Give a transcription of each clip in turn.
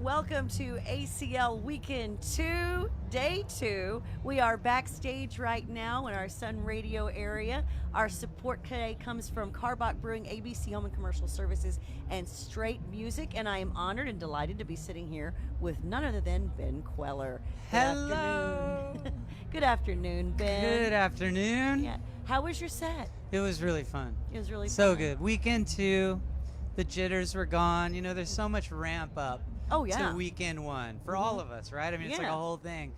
welcome to ACL Weekend 2, Day 2. We are backstage right now in our Sun Radio area. Our support today comes from Carbach Brewing, ABC Home and Commercial Services, and Straight Music. And I am honored and delighted to be sitting here with none other than Ben Kweller. Hello. Good afternoon, Ben. Good afternoon. Yeah. How was your set? It was really fun. It was really so fun. good. Weekend 2, the jitters were gone. You know, there's so much ramp up to weekend 1 for all of us, right? I mean, it's like a whole thing.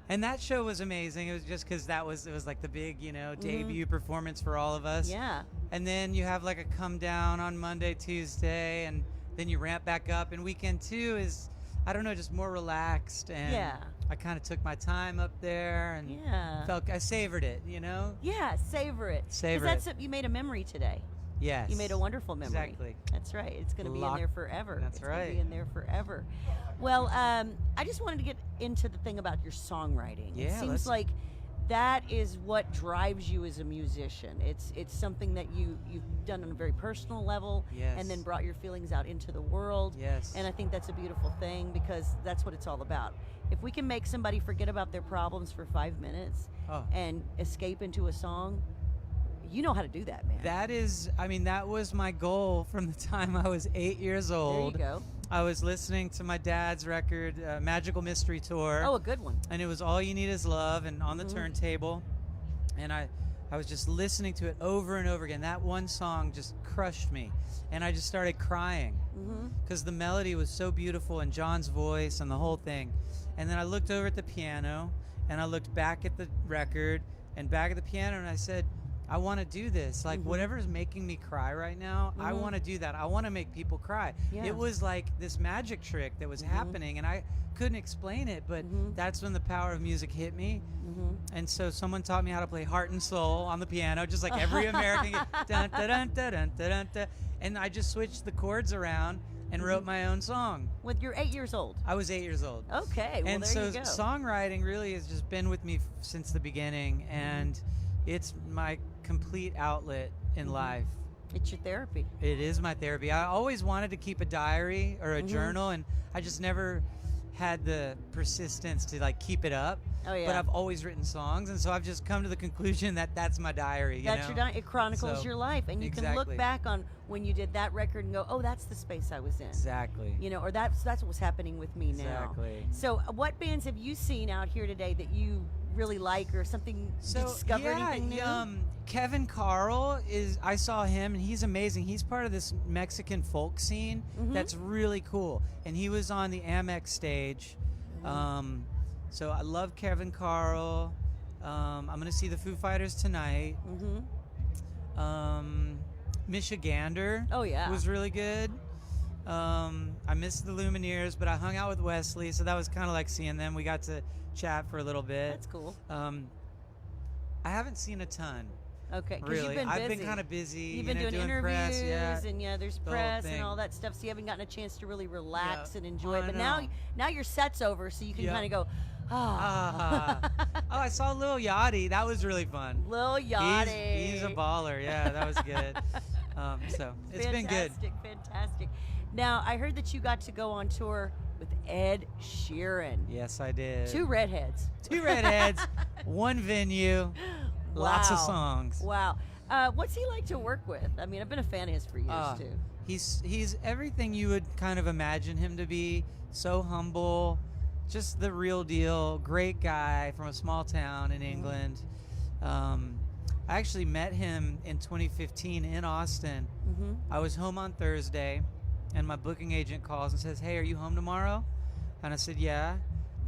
And that show was amazing. It was just because it was like the big, debut performance for all of us. Yeah. And then you have like a come down on Monday, Tuesday, and then you ramp back up. And weekend 2 is, I don't know, just more relaxed. And I kind of took my time up there and I savored it, you know? Yeah, savor it. Savor it. Because you made a memory today. Yes. You made a wonderful memory. Exactly. That's right. It's going to be in there forever. That's right. It's going to be in there forever. Well, I just wanted to get into the thing about your songwriting. Yeah, it seems like that is what drives you as a musician. It's something that you've done on a very personal level, and then brought your feelings out into the world. Yes. And I think that's a beautiful thing because that's what it's all about. If we can make somebody forget about their problems for 5 minutes and escape into a song, you know how to do that, man. That was my goal from the time I was 8 years old. There you go. I was listening to my dad's record, Magical Mystery Tour. Oh, a good one. And it was All You Need Is Love and on the turntable. And I was just listening to it over and over again. That one song just crushed me. And I just started crying because the melody was so beautiful and John's voice and the whole thing. And then I looked over at the piano and I looked back at the record and back at the piano and I said, I want to do this. Like, whatever's making me cry right now, I want to do that. I want to make people cry. Yeah. It was like this magic trick that was happening, and I couldn't explain it, but that's when the power of music hit me. And so someone taught me how to play Heart and Soul on the piano, just like every American. Dun, dun, dun, dun, dun, dun, dun. And I just switched the chords around and wrote my own song. With you're 8 years old. I was 8 years old. Okay, well, and there you go. So songwriting really has just been with me since the beginning, and it's my complete outlet in life. It's your therapy. It is my therapy. I always wanted to keep a diary or a journal, and I just never had the persistence to like keep it up. Oh yeah. But I've always written songs, and so I've just come to the conclusion that that's my diary. That's your diary. It chronicles your life, and you can look back on when you did that record and go, "Oh, that's the space I was in." Exactly. You know, or that's what was happening with me now. Exactly. So, what bands have you seen out here today that you really like, or something? Did you discover anything new? Kevin Carl I saw him and he's amazing. He's part of this Mexican folk scene that's really cool, and he was on the Amex stage. So I love Kevin Carl. I'm gonna see the Foo Fighters tonight. Michigander was really good. I missed the Lumineers, but I hung out with Wesley, so that was kind of like seeing them. We got to chat for a little bit. That's cool. I haven't seen a ton. Okay, because really. you've been busy. I've been kind of busy. You've been doing interviews, press, and there's press and all that stuff. So you haven't gotten a chance to really relax and enjoy it. But now your set's over, so you can kind of go, Oh, I saw Lil Yachty. That was really fun. Lil Yachty. He's a baller. Yeah, that was good. So it's been good. Fantastic. Now, I heard that you got to go on tour with Ed Sheeran. Yes, I did. 2 redheads. 2 redheads, 1 venue, lots of songs. Wow. What's he like to work with? I mean, I've been a fan of his for years, too. He's everything you would kind of imagine him to be. So humble, just the real deal. Great guy from a small town in England. I actually met him in 2015 in Austin. I was home on Thursday, and my booking agent calls and says, "Hey, are you home tomorrow?" And I said, "Yeah."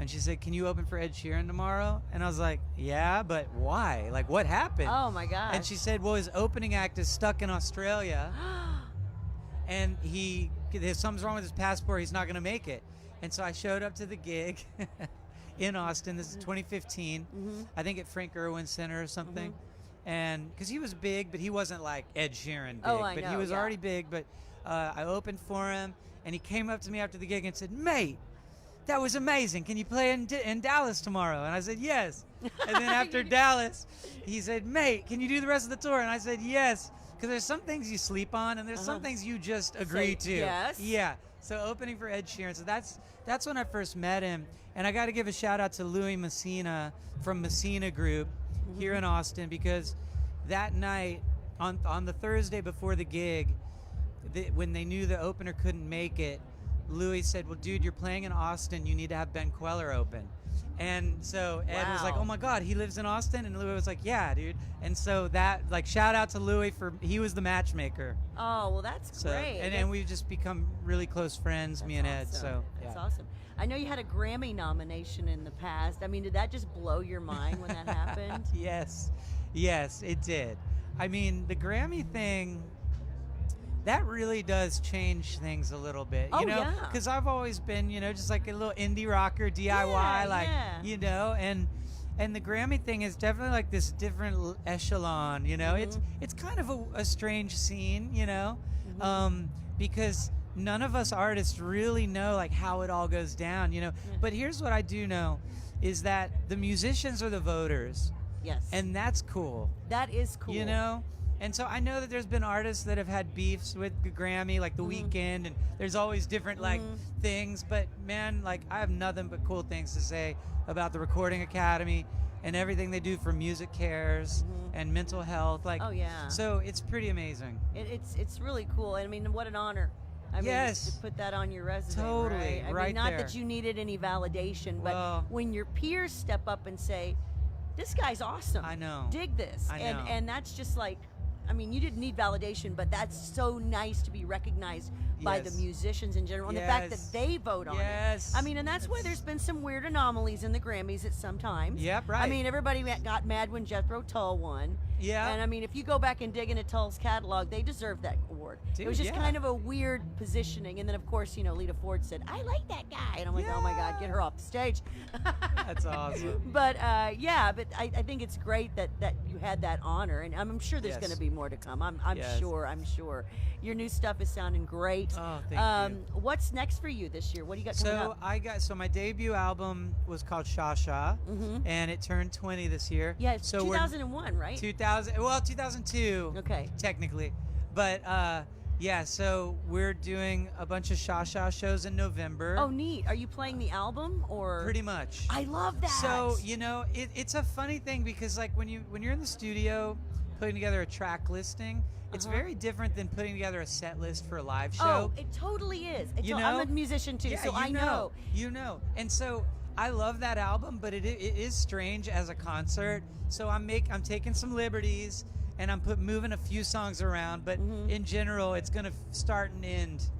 And she said, "Can you open for Ed Sheeran tomorrow?" And I was like, "Yeah, but why? Like, what happened?" Oh, my gosh. And she said, "Well, his opening act is stuck in Australia, and something's wrong with his passport. He's not going to make it." And so I showed up to the gig in Austin. This is 2015. I think at Frank Irwin Center or something. And because he was big, but he wasn't like Ed Sheeran big. But he was already big. But I opened for him, and he came up to me after the gig and said, "Mate, that was amazing. Can you play in Dallas tomorrow?" And I said, "Yes." And then after Dallas, he said, "Mate, can you do the rest of the tour?" And I said, "Yes." Because there's some things you sleep on, and there's some things you just agree to. Yes. Yeah. So opening for Ed Sheeran. So that's when I first met him. And I got to give a shout out to Louis Messina from Messina Group here in Austin, because that night on the Thursday before the gig, when they knew the opener couldn't make it, Louis said, well, dude, you're playing in Austin. You need to have Ben Kweller open. And so Ed was like, oh my God, he lives in Austin? And Louis was like, yeah, dude. And so that, like, shout out to Louis he was the matchmaker. Oh, well, that's great. And we've just become really close friends, me and Ed. Awesome. So that's awesome. I know you had a Grammy nomination in the past. I mean, did that just blow your mind when that happened? Yes, it did. I mean, the Grammy thing, that really does change things a little bit, you know? Yeah. Because I've always been, just like a little indie rocker, DIY, and the Grammy thing is definitely like this different echelon, It's kind of a strange scene, because none of us artists really know like how it all goes down, But here's what I do know is that the musicians are the voters. Yes. And that's cool. That is cool. And so I know that there's been artists that have had beefs with the Grammy, like The Weeknd, and there's always different things. But man, like I have nothing but cool things to say about the Recording Academy and everything they do for music cares and mental health. Like, so it's pretty amazing. It's really cool. And I mean, what an honor. I mean, to put that on your resume. Totally, right? I mean, not that you needed any validation, but when your peers step up and say, this guy's awesome. I know. Dig this. I know. And that's just like, I mean, you didn't need validation, but that's so nice to be recognized by the musicians in general, and the fact that they vote on it. I mean, and that's why there's been some weird anomalies in the Grammys at some times. Yep, right. I mean, everybody got mad when Jethro Tull won. Yeah. And I mean, if you go back and dig into Tull's catalog, they deserve that award. Dude, it was just kind of a weird positioning. And then, of course, Lita Ford said, I like that guy. And I'm like, oh my God, get her off the stage. That's awesome. But but I think it's great that you had that honor. And I'm sure there's going to be more to come. I'm sure. Your new stuff is sounding great. Oh, thank you. What's next for you this year? What do you got coming up? So my debut album was called Sha Sha, and it turned 20 this year. Yeah, it's 2001, right? 2002. Okay. Technically. But so we're doing a bunch of Sha Sha shows in November. Oh, neat. Are you playing the album or? Pretty much. I love that. So, it's a funny thing because like when you're in the studio putting together a track listing, it's very different than putting together a set list for a live show. Oh, it totally is. I'm a musician too, so I know. And so I love that album, but it is strange as a concert. So I'm taking some liberties, and I'm moving a few songs around, but in general, it's gonna start and end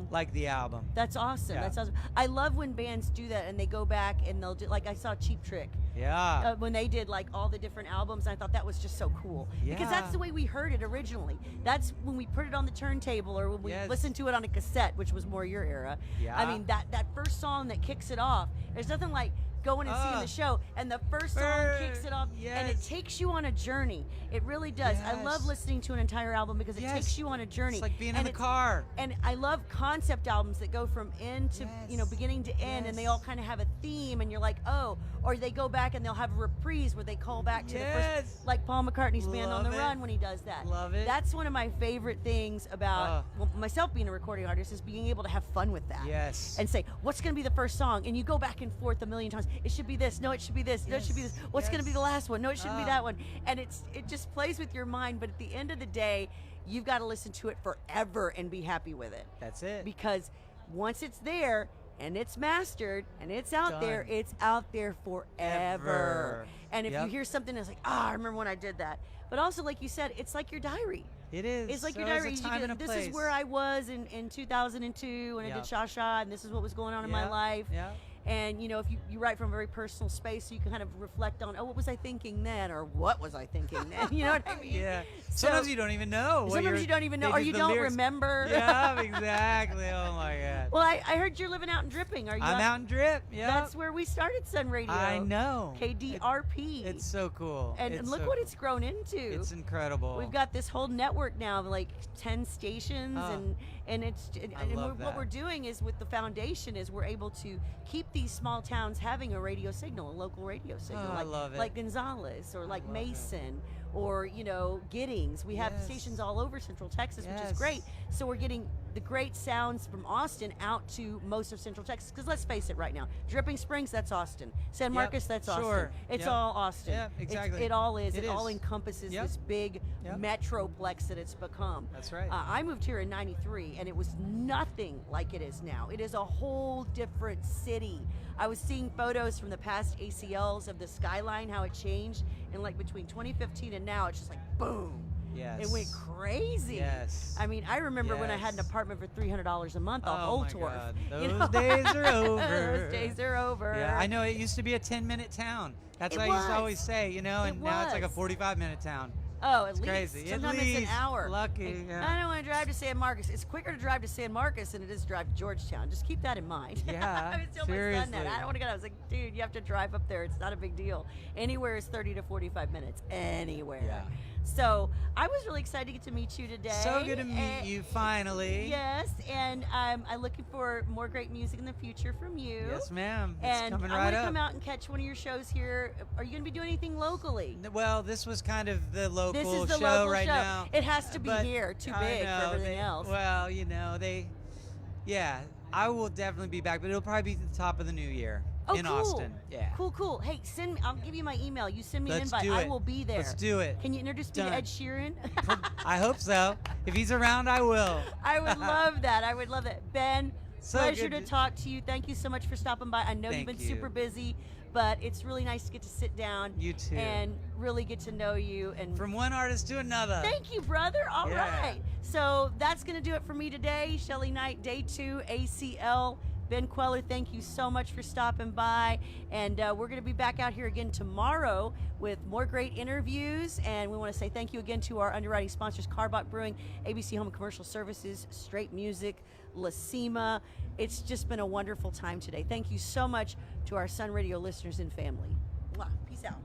like the album. That's awesome. Yeah. That's awesome. I love when bands do that and they go back and they'll do, like I saw Cheap Trick. Yeah. When they did like all the different albums, I thought that was just so cool. Yeah. Because that's the way we heard it originally. That's when we put it on the turntable or when we listened to it on a cassette, which was more your era. Yeah. I mean, that first song that kicks it off, there's nothing like going and seeing the show, and the first song kicks it off, and it takes you on a journey. It really does. I love listening to an entire album because it takes you on a journey. It's like being in the car. And I love concept albums that go from end to beginning to end, and they all kind of have a theme, and you're like, oh, or they go back and they'll have a reprise where they call back to the first, like Paul McCartney's Band on the Run when he does that. Love it. That's one of my favorite things about myself being a recording artist is being able to have fun with that. Yes. And say, what's going to be the first song? And you go back and forth a million times. It should be this. No, it should be this. No, it should be this. What's going to be the last one? No, it shouldn't be that one. And it just plays with your mind. But at the end of the day, you've got to listen to it forever and be happy with it. That's it. Because once it's there and it's mastered and it's out there, it's out there forever. And if you hear something that's like, I remember when I did that. But also, like you said, it's like your diary. It is. It's like so your diary. It's a time and a this place. is where I was in 2002 when I did Sha Sha, and this is what was going on in my life. Yeah. And, if you write from a very personal space, so you can kind of reflect on, what was I thinking then? Or what was I thinking then? You know what I mean? Yeah. Sometimes you don't even know. Sometimes you don't even know, or you don't remember. Yeah, exactly. Oh, my God. Well, I heard you're living out in Dripping. Are you? I'm out in Drip, yeah. That's where we started Sun Radio. I know. KDRP. It's so cool. And look what it's grown into. It's incredible. We've got this whole network now of like 10 stations, and what we're doing is with the foundation is we're able to keep these small towns having a radio signal, a local radio signal. I love it. Like Gonzales or like Mason or Giddings. We have Yes. stations all over Central Texas, which Yes. is great. So we're getting the great sounds from Austin out to most of Central Texas. Because let's face it, right now, Dripping Springs, that's Austin. San Marcos, that's Austin. Sure. It's Yep. all Austin. Yeah, exactly. It all is. It It all is. encompasses Yep. this big Yep. metroplex that it's become. That's right. I moved here in '93, and it was nothing like it is now. It is a whole different city. I was seeing photos from the past ACLs of the skyline, how it changed, and like between 2015 and now, it's just like boom. Yes. It went crazy. Yes. I mean, I remember when I had an Yes. apartment for $300 a month off Oh Old my Torf. God. You Those know? days are over. Those days are over. Yeah, I know. It used to be a 10-minute town. That's It what I used to was. always say, It and now it's like a was. 45-minute town. Oh, at It's least. crazy. At Sometimes it's an least. hour. Lucky, Like, yeah. I don't want to drive to San Marcos. It's quicker to drive to San Marcos than it is to drive to Georgetown. Just keep that in mind. Yeah, I was telling my son that. seriously. I don't want to go. I was like, dude, you have to drive up there. It's not a big deal. Anywhere is 30 to 45 minutes. Anywhere. Yeah. So I was really excited to get to meet you today. So good to meet And- you finally. Yes, and I'm looking for more great music in the future from you. Yes, ma'am. It's And coming I right want to up. come out and catch one of your shows here. Are you going to be doing anything locally? Well, this was kind of the local This is the show local right show. now. It has to be But here. Too I big for know, everything else. Well, yeah, I will definitely be back, but it'll probably be at the top of the new year Oh, in cool. Austin. Yeah. Cool. Hey, send me. I'll give you my email. You send me Let's an invite. do I it. will be there. Let's do it. Can you introduce me Done. to Ed Sheeran? I hope so. If he's around, I will. I would love that. I would love that. Ben, So pleasure good to talk to you. Thank you so much for stopping by. I know you've Thank been you. super busy, but it's really nice to get to sit down. You too. And really get to know you. And From one artist to another. thank you, brother. All right. Yeah. So that's going to do it for me today. Shelly Knight, Day 2, ACL. Ben Kweller, thank you so much for stopping by. And we're going to be back out here again tomorrow with more great interviews. And we want to say thank you again to our underwriting sponsors, Carbach Brewing, ABC Home and Commercial Services, Straight Music, La Cima. It's just been a wonderful time today. Thank you so much to our Sun Radio listeners and family. Mwah. Peace out.